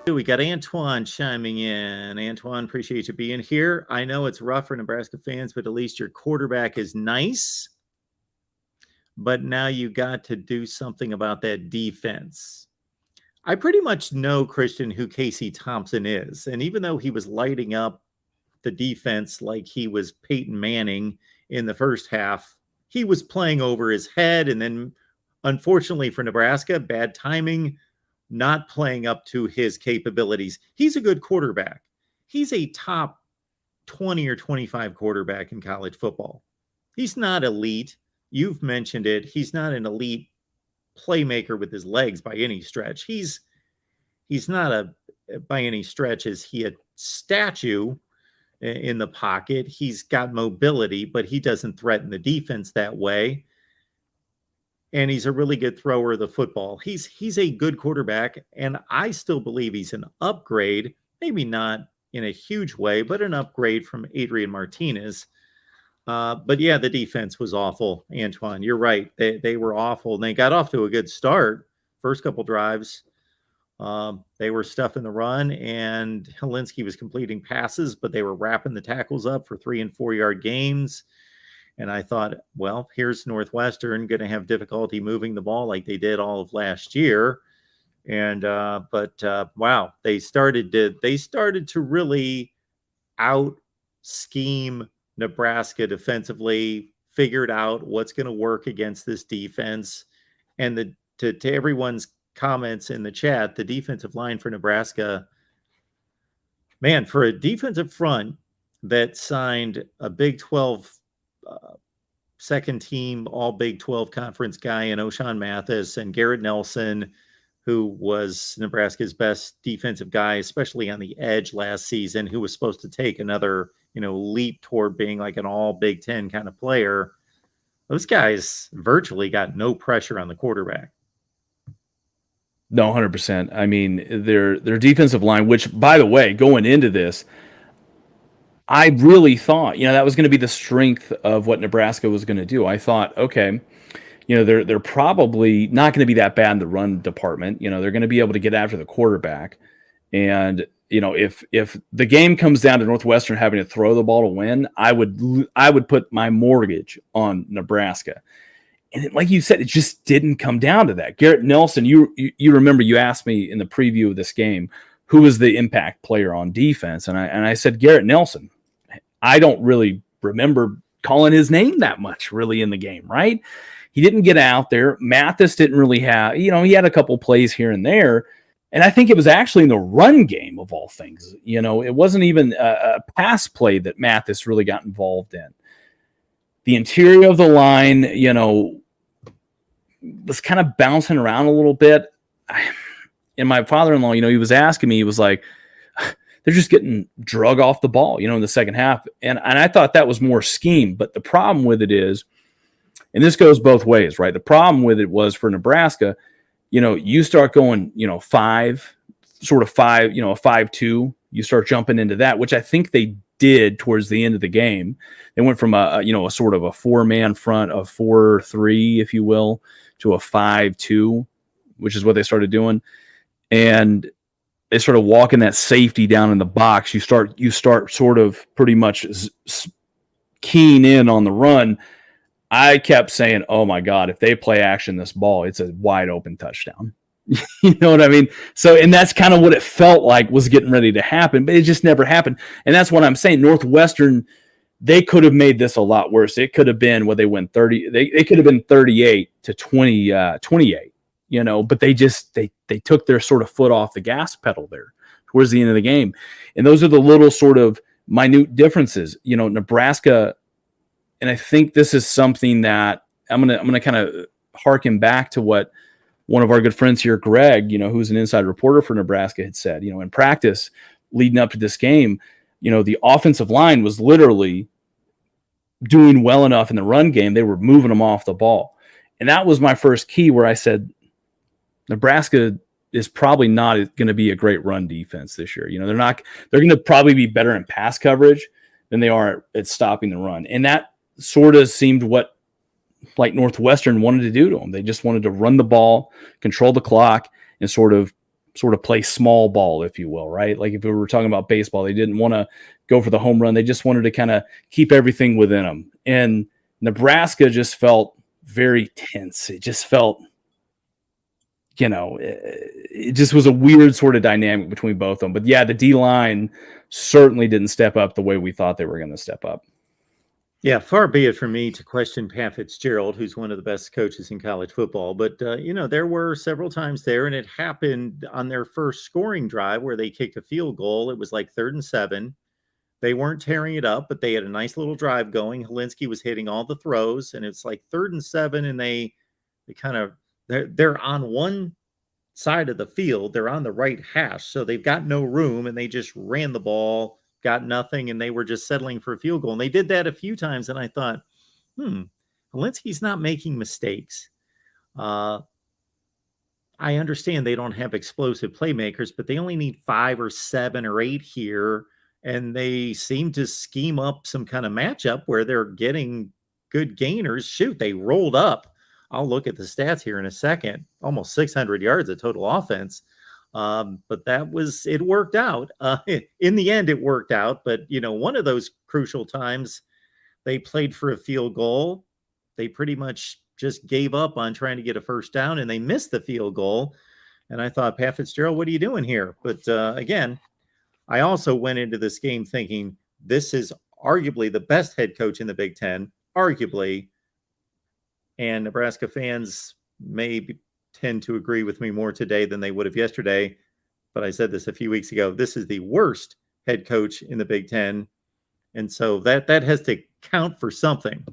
We got Antoine chiming in. Antoine, appreciate you being here. I know it's rough for Nebraska fans, but at least your quarterback is nice. But now you got to do something about that defense. I pretty much know, Christian, who Casey Thompson is. And even though he was lighting up the defense like he was Peyton Manning in the first half, he was playing over his head. And then, unfortunately for Nebraska, bad timing, not playing up to his capabilities. He's a good quarterback. He's a top 20 or 25 quarterback in college football. He's not elite. You've mentioned it. He's not an elite playmaker with his legs by any stretch. He's not by any stretch is he a statue in the pocket. He's got mobility, but he doesn't threaten the defense that way. And he's a really good thrower of the football. He's a good quarterback, and I still believe he's an upgrade, maybe not in a huge way, but an upgrade from Adrian Martinez. But yeah, the defense was awful, Antoine. You're right. They were awful, and they got off to a good start. First couple drives, they were stuffing the run, and Helinski was completing passes, but they were wrapping the tackles up for 3 and 4 yard gains. And I thought, well, here's Northwestern going to have difficulty moving the ball like they did all of last year. And wow, they started to really out scheme Nebraska defensively, figured out what's going to work against this defense. And to everyone's comments in the chat, the defensive line for Nebraska, man, for a defensive front that signed a Big 12 second team all Big 12 conference guy in O'Shawn Mathis and Garrett Nelson, who was Nebraska's best defensive guy, especially on the edge last season, who was supposed to take another, leap toward being like an all Big 10 kind of player. Those guys virtually got no pressure on the quarterback. No, 100%. I mean, their defensive line, which, by the way, going into this, I really thought, that was going to be the strength of what Nebraska was going to do. I thought, okay, they're probably not going to be that bad in the run department. They're going to be able to get after the quarterback. And, if the game comes down to Northwestern having to throw the ball to win, I would put my mortgage on Nebraska. And like you said, it just didn't come down to that. Garrett Nelson, you remember you asked me in the preview of this game, who was the impact player on defense? And I said, Garrett Nelson. I don't really remember calling his name that much really in the game, right? He didn't get out there. Mathis didn't really have, he had a couple plays here and there. And I think it was actually in the run game of all things. It wasn't even a pass play that Mathis really got involved in. The interior of the line, was kind of bouncing around a little bit. And my father-in-law, he was asking me, he was like, they're just getting drug off the ball, in the second half. And I thought that was more scheme. But the problem with it is, and this goes both ways, right? The problem with it was for Nebraska, you start going, 5-2, you start jumping into that, which I think they did towards the end of the game. They went from a sort of a 4-man front of 4-3, if you will, to a 5-2, which is what they started doing. And they started walking that safety down in the box. You start sort of pretty much keying in on the run. I kept saying, oh my God, if they play action this ball, it's a wide open touchdown. You know what I mean? So, and that's kind of what it felt like was getting ready to happen, but it just never happened. And that's what I'm saying. Northwestern, they could have made this a lot worse. It could have been they win 30. They could have been 38-28. But they took their sort of foot off the gas pedal there towards the end of the game. And those are the little sort of minute differences. Nebraska, and I think this is something that I'm gonna kind of harken back to what one of our good friends here, Greg, who's an inside reporter for Nebraska, had said, in practice leading up to this game, the offensive line was literally doing well enough in the run game. They were moving them off the ball. And that was my first key where I said, Nebraska is probably not going to be a great run defense this year. They're going to probably be better in pass coverage than they are at stopping the run. And that sort of seemed what like Northwestern wanted to do to them. They just wanted to run the ball, control the clock, and sort of sort of play small ball, if you will, right? Like if we were talking about baseball, they didn't want to go for the home run. They just wanted to kind of keep everything within them. And Nebraska just felt very tense. It just felt, it just was a weird sort of dynamic between both of them. But yeah, the D line certainly didn't step up the way we thought they were going to step up. Yeah, far be it from me to question Pat Fitzgerald, who's one of the best coaches in college football. But, there were several times there, and it happened on their first scoring drive where they kicked a field goal. It was like 3rd and 7. They weren't tearing it up, but they had a nice little drive going. Helinski was hitting all the throws, and it's like 3rd and 7, and they kind of they're on one side of the field. They're on the right hash, so they've got no room, and they just ran the ball, got nothing, and they were just settling for a field goal. And they did that a few times, and I thought, Helinski's not making mistakes. I understand they don't have explosive playmakers, but they only need 5 or 7 or 8 here. And they seem to scheme up some kind of matchup where they're getting good gainers. Shoot, they rolled up. I'll look at the stats here in a second. Almost 600 yards of total offense. But it worked out. In the end, it worked out. But, one of those crucial times they played for a field goal. They pretty much just gave up on trying to get a first down, and they missed the field goal. And I thought, Pat Fitzgerald, what are you doing here? But again, I also went into this game thinking this is arguably the best head coach in the Big Ten, arguably. And Nebraska fans may tend to agree with me more today than they would have yesterday. But I said this a few weeks ago. This is the worst head coach in the Big Ten. And so that has to count for something.